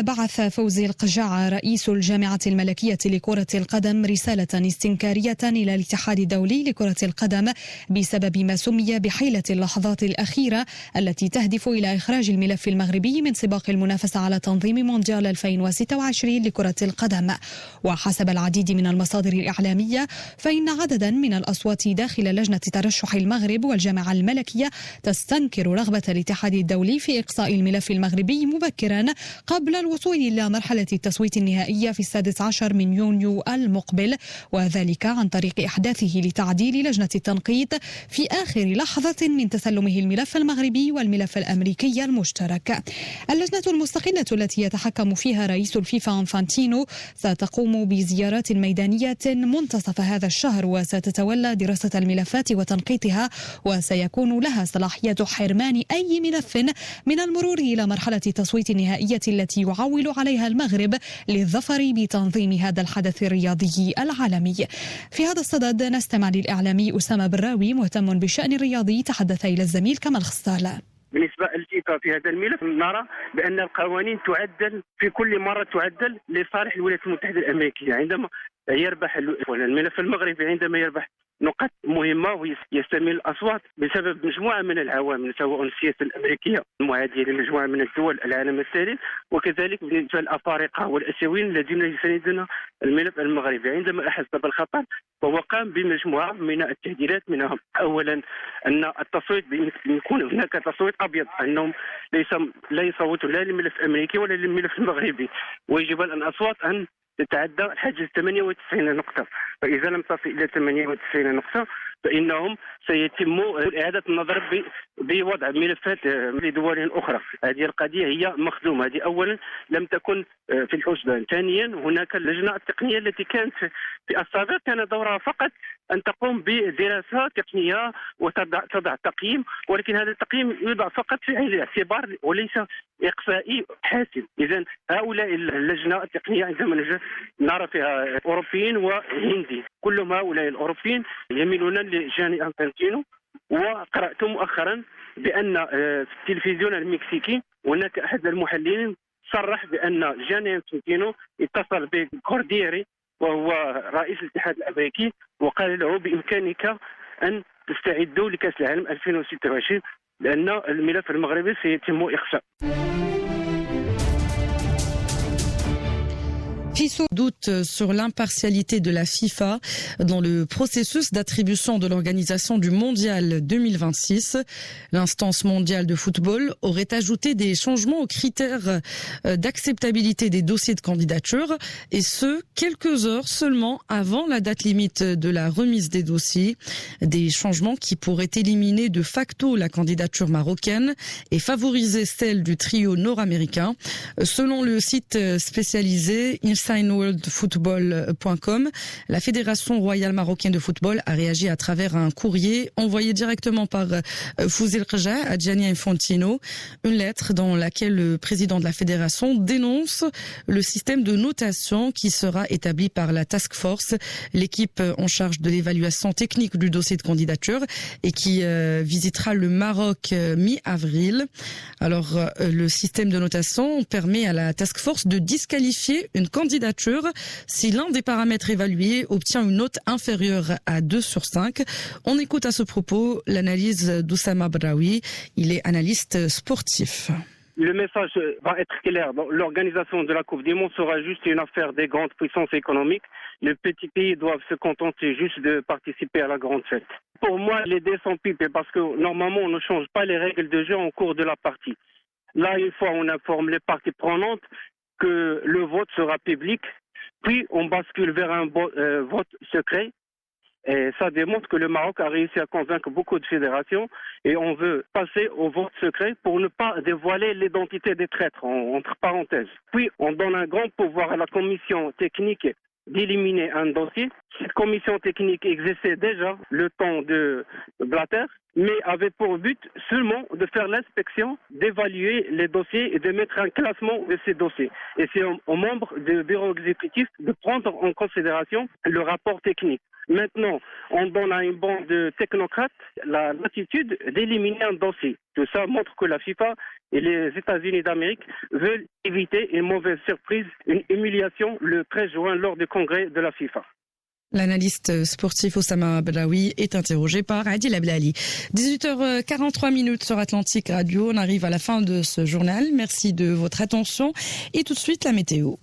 بعث فوزي القجاع رئيس الجامعة الملكية لكرة القدم رسالة استنكارية إلى الاتحاد الدولي لكرة القدم بسبب ما سمي بحيلة اللحظات الأخيرة التي تهدف إلى إخراج الملف المغربي من سباق المنافسة على تنظيم مونديال 2026 لكرة القدم. وحسب العديد من المصادر الإعلامية فإن عددا من الأصوات داخل لجنة ترشح المغرب والجامعة الملكية تستنكر رغبة الاتحاد الدولي في إقصاء الملف المغربي مبكرا قبل الوصول إلى مرحلة التصويت النهائية في 16 من يونيو المقبل، وذلك عن طريق إحداثه لتعديل لجنة التنقيط في آخر لحظة من تسلمه الملف المغربي والملف الأمريكي المشترك. اللجنة المستقلة التي يتحكم فيها رئيس الفيفا انفانتينو ستقوم بزيارات ميدانية منتصف هذا الشهر، وستتولى دراسة الملفات وتنقيطها، وسيكون لها صلاحية حرمان أي ملف من المرور إلى مرحلة التصويت النهائية التي يعول عليها المغرب للظفر بتنظيم هذا الحدث الرياضي العالمي. في هذا الصدد نستمع للإعلامي أسامة براوي مهتم بالشأن الرياضي تحدث إلى الزميل كمال خصال. بالنسبة للفيفا في هذا الملف نرى بأن القوانين تعدل في كل مرة، تعدل لصالح الولايات المتحدة الأمريكية. عندما يربح الملف المغربي، عندما يربح نقاط مهمة ويستميل الأصوات بسبب مجموعة من العوامل، سواء السياسة الأمريكية المعادية لمجموعة من الدول العالم الثالث، وكذلك بالنسبة للأفارقة والآسيويين الذين يساندون الملف المغربي. عندما أحس بالخطر فهو قام بمجموعة من التهديدات، منها أولا أن التصويت يكون هناك تصويت أبيض، أنهم لا يصوتوا لا للملف الأمريكي ولا للملف المغربي، ويجب أن الأصوات أن تتعدى حاجز 98 نقطة. فإذا لم تصل إلى 98 نقطة فإنهم سيتم إعادة النظر بوضع ملفات لدول أخرى. هذه القضية هي مخدومة، هذه أولا لم تكن في الحسبان. ثانيا هناك اللجنة التقنية التي كانت في السابق كان دورها فقط أن تقوم بدراسة تقنية وتضع تقييم، ولكن هذا التقييم يوضع فقط في عين الاعتبار وليس إقصائي حاسم. إذن هؤلاء اللجنة التقنية عندما نرى فيها أوروبيين وهندي، كلهم هؤلاء الأوروبيين يميلون لجاني انفانتينو. وقرأت مؤخرا بأن في التلفزيون المكسيكي هناك أحد المحللين صرح بأن جاني انفانتينو اتصل بكورديري وهو رئيس الاتحاد الأمريكي وقال له بإمكانك أن تستعدوا لكأس العالم 2026 لأن الملف المغربي سيتم إخفاء. Doute sur l'impartialité de la FIFA dans le processus d'attribution de l'organisation du Mondial 2026. L'instance mondiale de football aurait ajouté des changements aux critères d'acceptabilité des dossiers de candidature, et ce, quelques heures seulement avant la date limite de la remise des dossiers. Des changements qui pourraient éliminer de facto la candidature marocaine et favoriser celle du trio nord-américain. Selon le site spécialisé InsideWorldFootball.com, la Fédération royale marocaine de football a réagi à travers un courrier envoyé directement par Fouzi El-Qja à Gianni Infantino, une lettre dans laquelle le président de la fédération dénonce le système de notation qui sera établi par la Task Force, l'équipe en charge de l'évaluation technique du dossier de candidature et qui visitera le Maroc mi-avril. Alors, le système de notation permet à la Task Force de disqualifier une candidature si l'un des paramètres évalués obtient une note inférieure à 2 sur 5. On écoute à ce propos l'analyse d'Oussama Braoui. Il est analyste sportif. Le message va être clair. L'organisation de la Coupe du Monde sera juste une affaire des grandes puissances économiques. Les petits pays doivent se contenter juste de participer à la grande fête. Pour moi, les dés sont pipés parce que normalement, on ne change pas les règles de jeu en cours de la partie. Là, une fois on informe les parties prenantes que le vote sera public, puis on bascule vers un vote secret. Et ça démontre que le Maroc a réussi à convaincre beaucoup de fédérations et on veut passer au vote secret pour ne pas dévoiler l'identité des traîtres, entre parenthèses. Puis on donne un grand pouvoir à la commission technique d'éliminer un dossier. Cette commission technique exerçait déjà le temps de Blatter, mais avait pour but seulement de faire l'inspection, d'évaluer les dossiers et de mettre un classement de ces dossiers. Et c'est aux membres du bureau exécutif de prendre en considération le rapport technique. Maintenant, on donne à une bande de technocrates la latitude d'éliminer un dossier. Tout ça montre que la FIFA Et les États-Unis d'Amérique veulent éviter une mauvaise surprise, une humiliation le 13 juin lors du congrès de la FIFA. L'analyste sportif Oussama Belaoui est interrogé par Adil Ablali. 18h43 sur Atlantique Radio. On arrive à la fin de ce journal. Merci de votre attention. Et tout de suite, la météo.